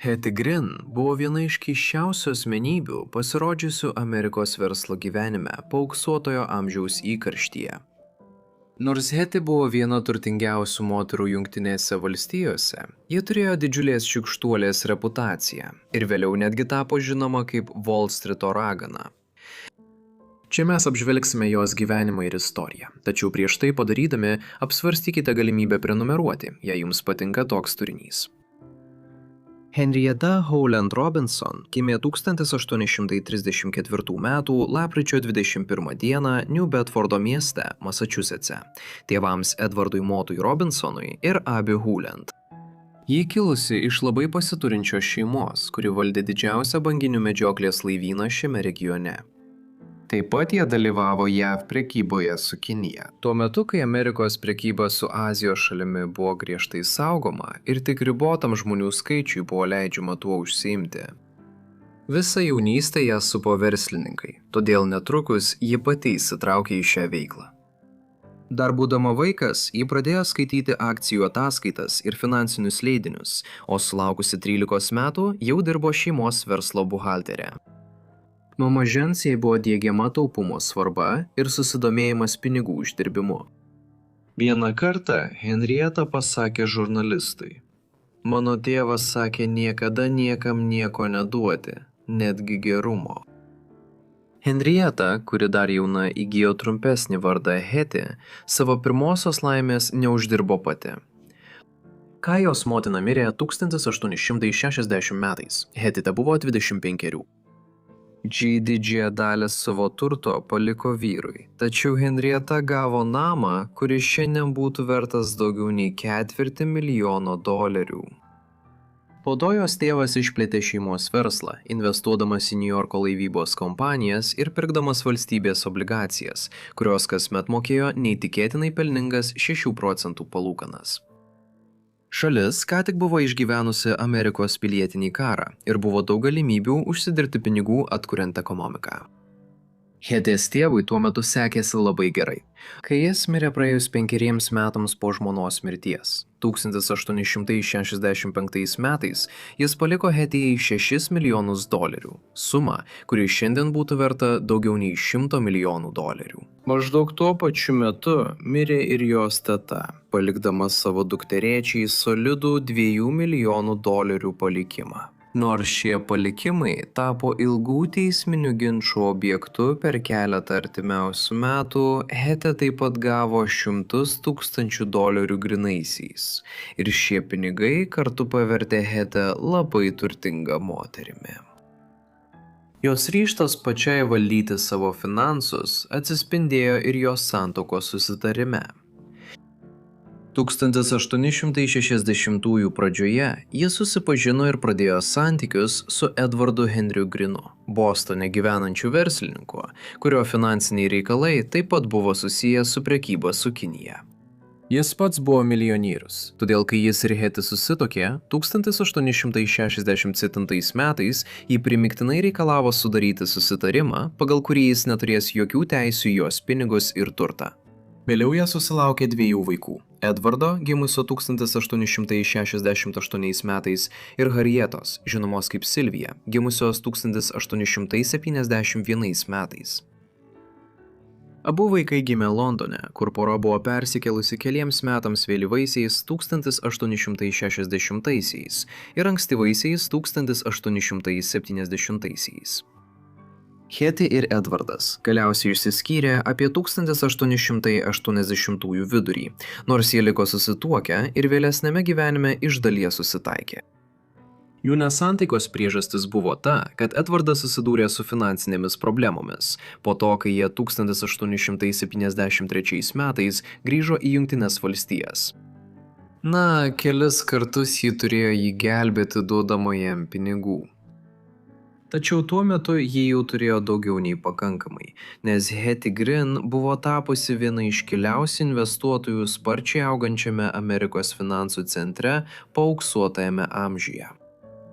Hetty Green buvo viena iš keisčiausių asmenybių pasirodžiusių Amerikos verslo gyvenime paauksuotojo amžiaus įkarštyje. Nors Hetty buvo viena turtingiausių moterų Jungtinėse valstijose, ji turėjo didžiulės šykštuolės reputaciją ir vėliau netgi tapo žinoma kaip Wall Streeto ragana. Čia mes apžvelgsime jos gyvenimą ir istoriją, tačiau prieš tai padarydami apsvarstykite galimybę prenumeruoti, jei jums patinka toks turinys. Henrietta Howland Robinson gimė 1834 m. lapkričio 21 d. New Bedfordo mieste, Massachusetts'e, tėvams Edwardui Motui Robinsonui ir Abby Howland. Ji kilusi iš labai pasiturinčios šeimos, kuri valdė didžiausią banginių medžioklės laivyną šiame regione. Taip pat jie dalyvavo JAV prekyboje su Kinija. Tuo metu, kai Amerikos prekyba su Azijos šalimi buvo griežtai saugoma ir tik ribotam žmonių skaičiui buvo leidžiama tuo užsiimti. Visą jaunystę ją supo verslininkai, todėl netrukus ji pati įsitraukė į šią veiklą. Dar būdama vaikas, ji pradėjo skaityti akcijų ataskaitas ir finansinius leidinius, o sulaukusi 13 metų jau dirbo šeimos verslo buhalterė. Nuo mažens jai buvo diegiama taupumo svarba ir susidomėjimas pinigų uždirbimu. Vieną kartą Henrietta pasakė žurnalistui: "Mano tėvas sakė niekada niekam nieko neduoti, netgi gerumo." Henrietta, kuri dar jauna įgijo trumpesnį vardą Hetty, savo pirmosios laimės neuždirbo pati. Kai jos motina mirė 1860 metais, Hetty tebuvo 25. Didžiąją dalį savo turto paliko vyrui, tačiau Henrietta gavo namą, kuris šiandien būtų vertas daugiau nei $250 000. Po to jos tėvas išplėtė šeimos verslą, investuodamas į Niujorko laivybos kompanijas ir pirkdamas valstybės obligacijas, kurios kasmet mokėjo neįtikėtinai pelningas 6% palūkanas. Šalis ką tik buvo išgyvenusi Amerikos pilietinį karą ir buvo daug galimybių užsidirbti pinigų atkuriant ekonomiką. Hetty's tėvui tuo metu sekėsi labai gerai, kai jis mirė praėjus 5 metams po žmonos mirties. 1865 metais jis paliko Hetty'ai $6 milijonus, sumą, kuri šiandien būtų verta daugiau nei $100 milijonų. Maždaug tuo pačiu metu mirė ir jos teta, palikdama savo dukterėčiai solidų $2 milijonų palikimą. Nors šie palikimai tapo ilgų teisminių ginčų objektu per keletą artimiausių metų, Hetty taip pat gavo $100,000 grynaisiais. Ir šie pinigai kartu pavertė Hetty labai turtingą moterimi. Jos ryžtas pačiai valdyti savo finansus atsispindėjo ir jos santuokos susitarime. 1860 pradžioje jie susipažino ir pradėjo santykius su Edwardu Henryu Greenu, Bostone gyvenančiu verslininku, kurio finansiniai reikalai taip pat buvo susiję su prekyba su Kinija. Jis pats buvo milijonierius, todėl kai jis ir Hetty susituokė, 1867 metais jį primygtinai reikalavo sudaryti susitarimą, pagal kurį jis neturės jokių teisių į jos pinigus ir turtą. Vėliau jie susilaukė 2 vaikų – Edwardo, gimusio 1868 metais, ir Harriettos, žinomos kaip Sylvia, gimusios 1871 metais. Abu vaikai gimė Londone, kur pora buvo persikėlusi keliems metams vėlyvaisiais 1860-aisiais ir ankstyvaisiais 1870-aisiais. Hetty ir Edwardas galiausiai išsiskyrė apie 1880-ųjų vidurį, nors jie liko susituokę ir vėlesniame gyvenime iš dalies susitaikė. Jų nesantaikos priežastis buvo ta, kad Edwardas susidūrė su finansinėmis problemomis, po to, kai jie 1873 metais grįžo į Jungtines valstijas. Kelis kartus ji turėjo jį gelbėti duodama jam pinigų. Tačiau tuo metu jie jau turėjo daugiau nei pakankamai, nes Hetty Green buvo tapusi viena iškiliausių investuotojų sparčiai augančiame Amerikos finansų centre paauksuotajame amžiuje.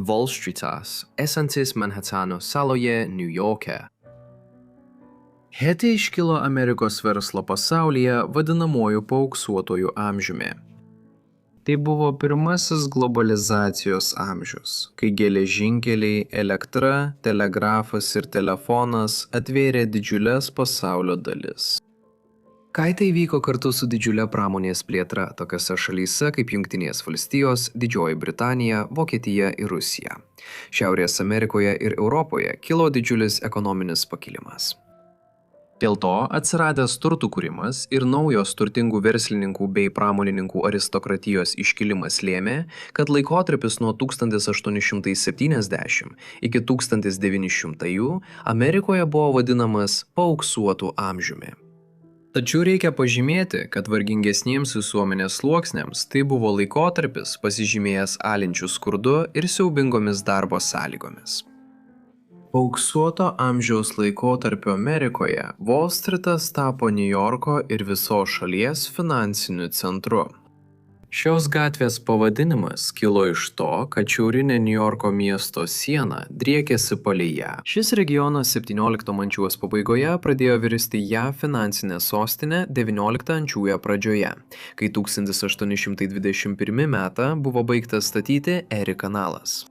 Wall Streetas, esantis Manhatano saloje, New York'e. Hetty iškilo Amerikos verslo pasaulyje vadinamuoju paauksuotojų amžiumi. Tai buvo pirmasis globalizacijos amžius, kai geležinkeliai, elektra, telegrafas ir telefonas atvėrė didžiules pasaulio dalis. Kai tai vyko kartu su didžiulė pramonės plėtra tokiose šalyse kaip Jungtinės valstijos, Didžioji Britanija, Vokietija ir Rusija. Šiaurės Amerikoje ir Europoje kilo didžiulis ekonominis pakilimas. Dėl to atsiradęs turtų kūrimas ir naujos turtingų verslininkų bei pramonininkų aristokratijos iškilimas lėmė, kad laikotarpis nuo 1870 iki 1900 Amerikoje buvo vadinamas paauksuotų amžiumi. Tačiau reikia pažymėti, kad vargingesniems visuomenės sluoksniams tai buvo laikotarpis pasižymėjęs alinčių skurdu ir siaubingomis darbo sąlygomis. Paauksuoto amžiaus laikotarpio Amerikoje Wall Streetas tapo Niujorko ir visos šalies finansiniu centru. Šios gatvės pavadinimas kilo iš to, kad šiaurinė Niujorko miesto siena driekėsi palei ją. Šis regionas 17 amžiaus pabaigoje pradėjo virsti JAV finansinę sostinę 19 amžiaus pradžioje, kai 1821 metą buvo baigtas statyti Erie kanalas.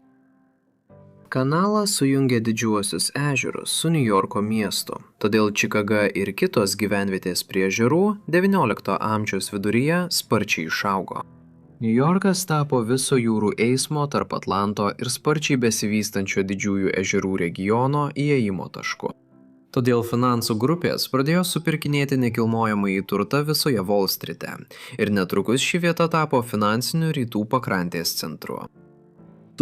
Kanalas sujungė didžiuosius ežerus su Niujorko miestu, todėl Čikaga ir kitos gyvenvietės prie ežerų XIX amžiaus viduryje sparčiai išaugo. Niujorkas tapo viso jūrų eismo tarp Atlanto ir sparčiai besivystančio didžiųjų ežerų regiono įėjimo tašku. Todėl finansų grupės pradėjo supirkinėti nekilnojamąjį turtą visoje Wall Streete ir netrukus ši vieta tapo finansiniu rytų pakrantės centru.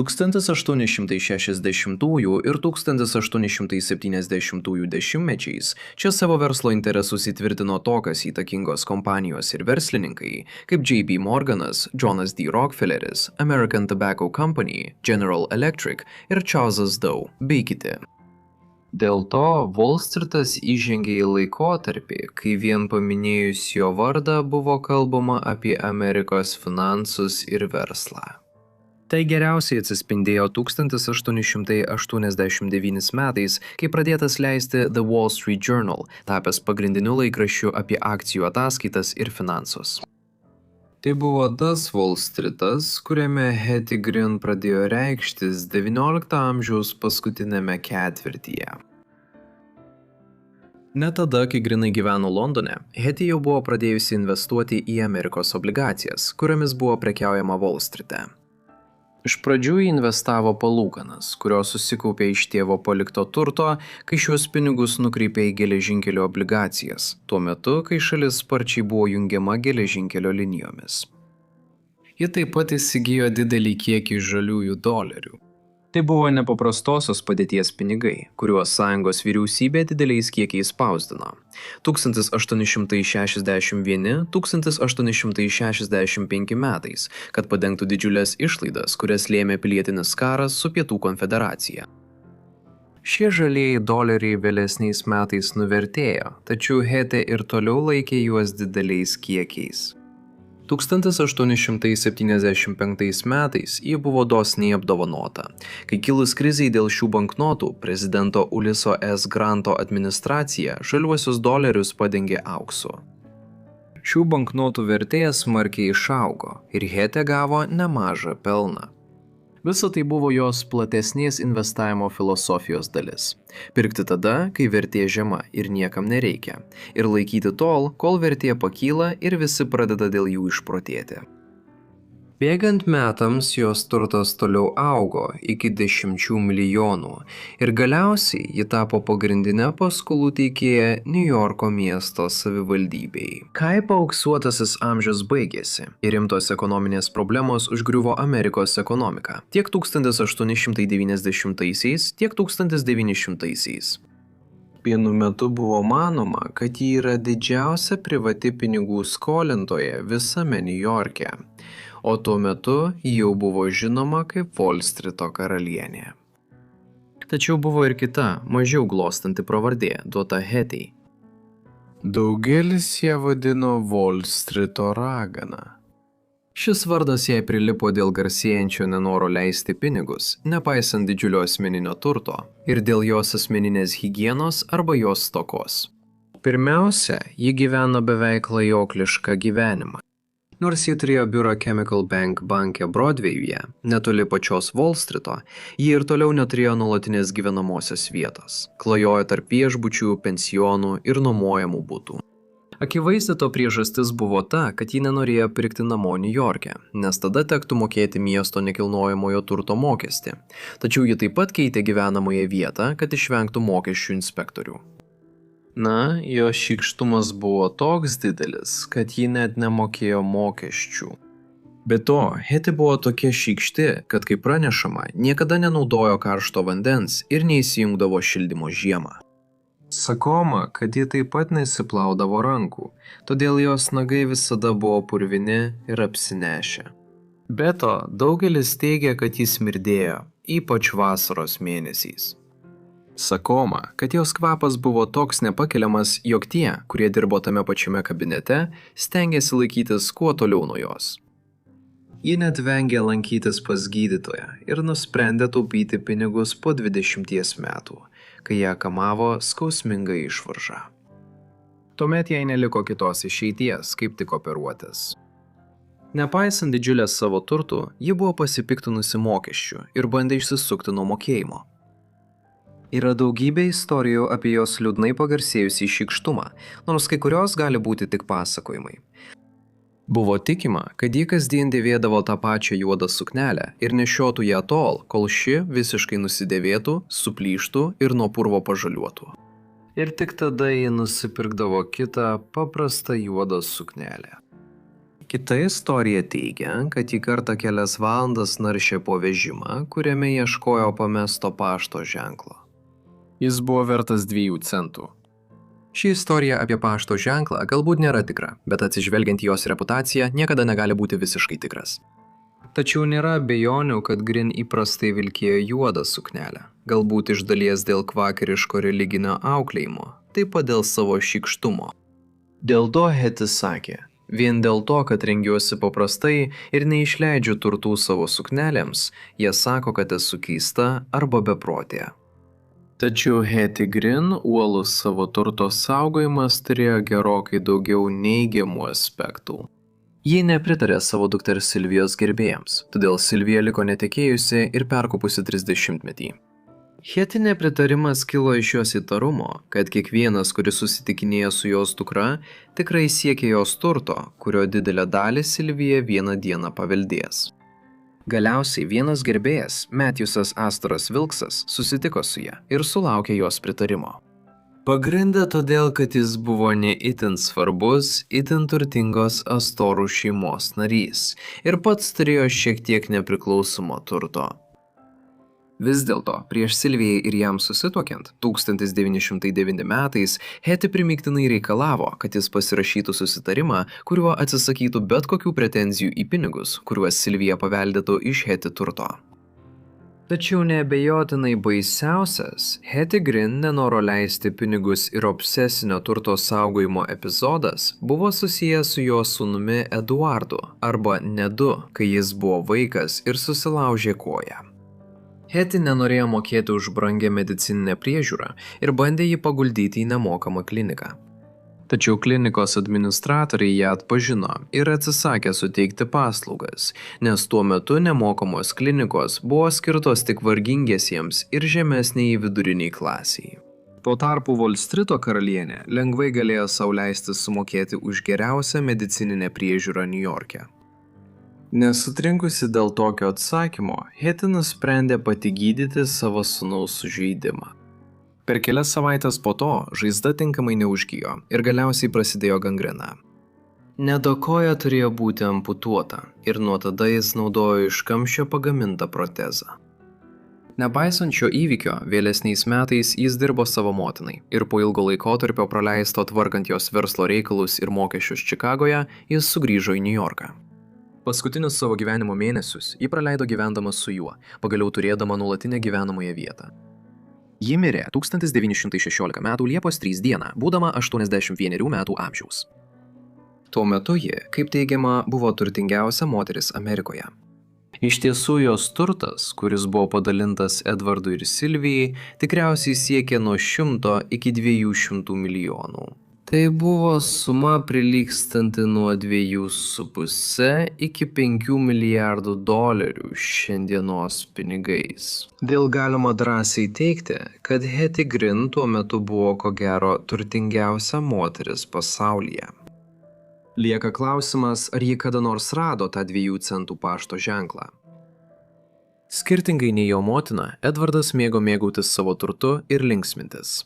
1860 ir 1870 dešimtmečiais čia savo verslo interesus įtvirtino tokios įtakingos kompanijos ir verslininkai kaip J.P. Morganas, Jonas D. Rockefelleris, American Tobacco Company, General Electric ir Charles Dow bei kiti. Dėl to Wall Streetas įžengė į laikotarpį, kai vien paminėjus jo vardą buvo kalbama apie Amerikos finansus ir verslą. Tai geriausiai atsispindėjo 1889 metais, kai pradėtas leisti The Wall Street Journal, tapęs pagrindiniu laikraščiu apie akcijų ataskaitas ir finansus. Tai buvo tas Wall Streetas, kuriame Hetty Green pradėjo reikštis XIX amžiaus paskutinėme ketvirtyje. Net tada, kai Greenai gyveno Londone, Hetty jau buvo pradėjusi investuoti į Amerikos obligacijas, kuriomis buvo prekiaujama Wall Streete. Iš pradžių jį investavo palūkanas, kurios susikaupė iš tėvo palikto turto, kai šios pinigus nukreipė į geležinkelio obligacijas, tuo metu, kai šalis sparčiai buvo jungiama geležinkelio linijomis. Ji taip pat įsigijo didelį kiekį žaliųjų dolerių. Tai buvo nepaprastosios padėties pinigai, kuriuos Sąjungos vyriausybė dideliais kiekiais spausdino. 1881–1865 metais, kad padengtų didžiulės išlaidas, kurias lėmė pilietinis karas su Pietų konfederacija. Šie žalieji doleriai vėlesniais metais nuvertėjo, tačiau Hetty ir toliau laikė juos dideliais kiekiais. 1875 metais ji buvo dosniai apdovanota, kai kilus krizei dėl šių banknotų, prezidento Uliso S. Granto administracija žaliuosius dolerius padengė auksu. Šių banknotų vertė smarkiai išaugo ir Hetty gavo nemažą pelną. Visa tai buvo jos platesnės investavimo filosofijos dalis. Pirkti tada, kai vertė žema ir niekam nereikia. Ir laikyti tol, kol vertė pakyla ir visi pradeda dėl jų išprotėti. Bėgant metams jos turtas toliau augo iki 10 milijonų ir galiausiai ji tapo pagrindinė paskolų teikėja Niujorko miesto savivaldybei. Kai paauksuotasis amžius baigėsi ir rimtos ekonominės problemos užgriuvo Amerikos ekonomiką tiek 1890-aisiais, tiek 1900-aisiais. Vienu metu buvo manoma, kad ji yra didžiausia privati pinigų skolintoja visame Niujorke, o tuo metu jau buvo žinoma kaip Wall Streeto karalienė. Tačiau buvo ir kita, mažiau glostanti pravardė, duota Hetty. Daugelis ją vadino Wall Streeto ragana. Šis vardas jai prilipo dėl garsėjančio nenoro leisti pinigus, nepaisant didžiulio asmeninio turto, ir dėl jos asmeninės higienos arba jos stokos. Pirmiausia, ji gyveno beveik klajoklišką gyvenimą. Nors ji turėjo biurą Chemical Bank banke Broadway'uje, netoli pačios Wall Street'o, ji ir toliau neturėjo nuolatinės gyvenamosios vietos, klajojo tarp viešbučių, pensionų ir nuomojamų butų. Akivaizdi to priežastis buvo ta, kad ji nenorėjo pirkti namo Niujorke, nes tada tektų mokėti miesto nekilnojamojo turto mokestį. Tačiau ji taip pat keitė gyvenamąją vietą, kad išvengtų mokesčių inspektorių. Na, jo šykštumas buvo toks didelis, kad ji net nemokėjo mokesčių. Be to, Hetty buvo tokia šykšti, kad kaip pranešama, niekada nenaudojo karšto vandens ir neįsijungdavo šildymo žiemą. Sakoma, kad ji taip pat nesiplaudavo rankų, todėl jos nagai visada buvo purvini ir apsinešę. Be to, daugelis teigia, kad jis smirdėjo, ypač vasaros mėnesiais. Sakoma, kad jos kvapas buvo toks nepakeliamas, jog tie, kurie dirbo tame pačiame kabinete, stengėsi laikytis kuo toliau nuo jos. Ji net vengė lankytis pas gydytoją ir nusprendė taupyti pinigus po 20 metų, kai ją kamavo skausminga išvarža. Tuomet jai neliko kitos išeities, kaip tik operuotis. Nepaisant didžiulės savo turtų, ji buvo pasipiktinusi mokesčių ir bandė išsisukti nuo mokėjimo. Yra daugybė istorijų apie jos liūdnai pagarsėjusį šykštumą, nors kai kurios gali būti tik pasakojimai. Buvo tikima, kad ji kasdien dėvėdavo tą pačią juodą suknelę ir nešiotų ją tol, kol ši visiškai nusidėvėtų, suplyštų ir nuo purvo pažaliuotų. Ir tik tada ji nusipirkdavo kitą paprastą juodą suknelę. Kita istorija teigia, kad ji kartą kelias valandas naršė po vežimą, kuriame ieškojo pamesto pašto ženklo. Jis buvo vertas 2 centų. Ši istorija apie pašto ženklą galbūt nėra tikra, bet atsižvelgiant į jos reputaciją, niekada negali būti visiškai tikras. Tačiau nėra abejonių, kad Green įprastai vilkėjo juodą suknelę, galbūt iš dalies dėl kvakeriško religinio auklėjimo, taip pat dėl savo šykštumo. Dėl to Hetty sakė, vien dėl to, kad rengiuosi paprastai ir neišleidžiu turtų savo suknelėms, jie sako, kad esu keista arba beprotė. Tačiau Hetty Green uolus savo turto saugojimas turėjo gerokai daugiau neigiamų aspektų. Ji nepritarė savo dukters Silvijos gerbėjams, todėl Silvija liko netekėjusi ir perkopusi 30-metį. Hetty nepritarimas kilo iš jos įtarumo, kad kiekvienas, kuris susitikinėjo su jos dukra, tikrai siekė jos turto, kurio didelę dalį Silvija vieną dieną paveldės. Galiausiai vienas gerbėjas, Matthewsas Astoras Wilksas, susitiko su ja ir sulaukė jos pritarimo. Pagrinde todėl, kad jis buvo ne itin svarbus, itin turtingos Astorų šeimos narys ir pats turėjo šiek tiek nepriklausomo turto. Vis dėlto, prieš Silvijai ir jam susituokiant, 1909 metais, Hetty primygtinai reikalavo, kad jis pasirašytų susitarimą, kuriuo atsisakytų bet kokių pretenzijų į pinigus, kuriuos Silvija paveldėtų iš Hetty turto. Tačiau neabejotinai baisiausias, Hetty Green nenoro leisti pinigus ir obsesinio turto saugojimo epizodas buvo susijęs su jo sūnumi Eduardu, arba Nedu, kai jis buvo vaikas ir susilaužė koją. Hetty nenorėjo mokėti už brangią medicininę priežiūrą ir bandė jį paguldyti į nemokamą kliniką. Tačiau klinikos administratoriai ją atpažino ir atsisakė suteikti paslaugas, nes tuo metu nemokamos klinikos buvo skirtos tik vargingiesiems ir žemesniai viduriniai klasiai. Tuo tarpu Wall Street'o karalienė lengvai galėjo sau leisti sumokėti už geriausią medicininę priežiūrą Niujorke. Nesutrinkusi dėl tokio atsakymo, Hetty nusprendė pati gydyti savo sūnaus sužeidimą. Per kelias savaitės po to žaizda tinkamai neužgijo ir galiausiai prasidėjo gangrena. Nedo koja turėjo būti amputuota ir nuo tada jis naudojo iš kamščio pagamintą protezą. Nepaisant šio įvykio, vėlesniais metais jis dirbo savo motinai ir po ilgo laikotarpio praleisto tvarkant jos verslo reikalus ir mokesčius Čikagoje, jis sugrįžo į Niujorką. Paskutinius savo gyvenimo mėnesius ji praleido gyvendama su juo, pagaliau turėdama nuolatinę gyvenamąją vietą. Ji mirė 1916 m. Liepos 3 d., būdama 81 metų amžiaus. Tuo metu ji, kaip teigiama, buvo turtingiausia moteris Amerikoje. Iš tiesų jos turtas, kuris buvo padalintas Edvardui ir Silvijai, tikriausiai siekė nuo 100 iki 200 milijonų. Tai buvo suma prilygstanti nuo 2,5 iki 5 milijardų dolerių šiandienos pinigais. Dėl galima drąsiai teigti, kad Hetty Green tuo metu buvo ko gero turtingiausia moteris pasaulyje. Lieka klausimas, ar ji kada nors rado tą 2 centų pašto ženklą. Skirtingai nei jo motina, Edvardas mėgo mėgautis savo turtu ir linksmintis.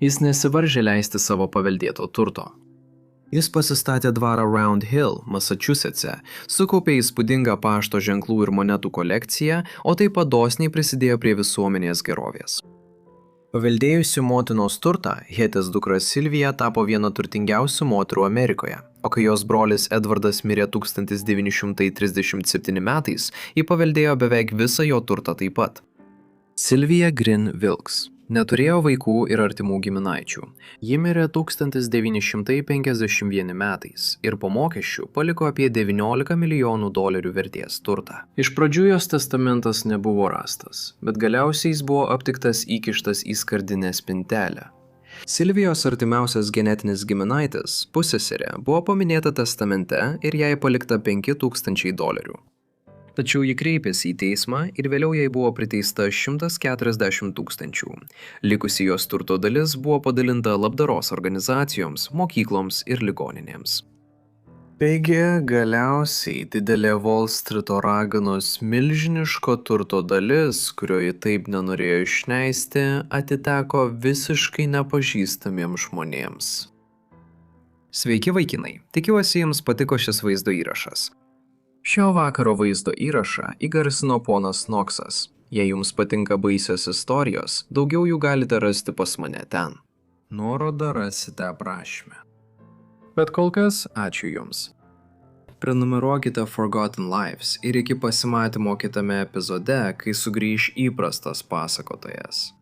Jis nesivaržė leisti savo paveldėto turto. Jis pasistatė dvarą Round Hill, Massachusetts'e, sukaupė įspūdingą pašto ženklų ir monetų kolekciją, o taip pat dosniai prisidėjo prie visuomenės gerovės. Paveldėjusi motinos turtą, Hetės dukra Silvija tapo viena turtingiausių moterų Amerikoje, o kai jos brolis Edvardas mirė 1937 metais, ji paveldėjo beveik visą jo turtą taip pat. Sylvia Green Wilkes neturėjo vaikų ir artimų giminaičių. Ji mirė 1951 metais ir po mokesčių paliko apie 19 milijonų dolerių vertės turtą. Iš pradžių jos testamentas nebuvo rastas, bet galiausiai jis buvo aptiktas įkištas į skardinę spintelę. Silvijos artimiausias genetinis giminaitis, pusseserė, buvo paminėta testamente ir jai palikta 5,000 dolerių. Tačiau ji kreipėsi į teismą ir vėliau jai buvo priteista 140 000. Likusi jos turto dalis buvo padalinta labdaros organizacijoms, mokykloms ir ligoninėms. Taigi, galiausiai didelė Wall Streeto raganos milžiniško turto dalis, kurio ji taip nenorėjo išneisti, atiteko visiškai nepažįstamiems žmonėms. Sveiki vaikinai, tikiuosi jums patiko šis vaizdo įrašas. Šio vakaro vaizdo įrašą įgarsino ponas Knoxas. Jei jums patinka baisios istorijos, daugiau jų galite rasti pas mane ten. Nuorodą rasite aprašyme. Bet kol kas, ačiū jums. Prenumeruokite Forgotten Lives ir iki pasimatymo kitame epizode, kai sugrįš įprastas pasakotojas.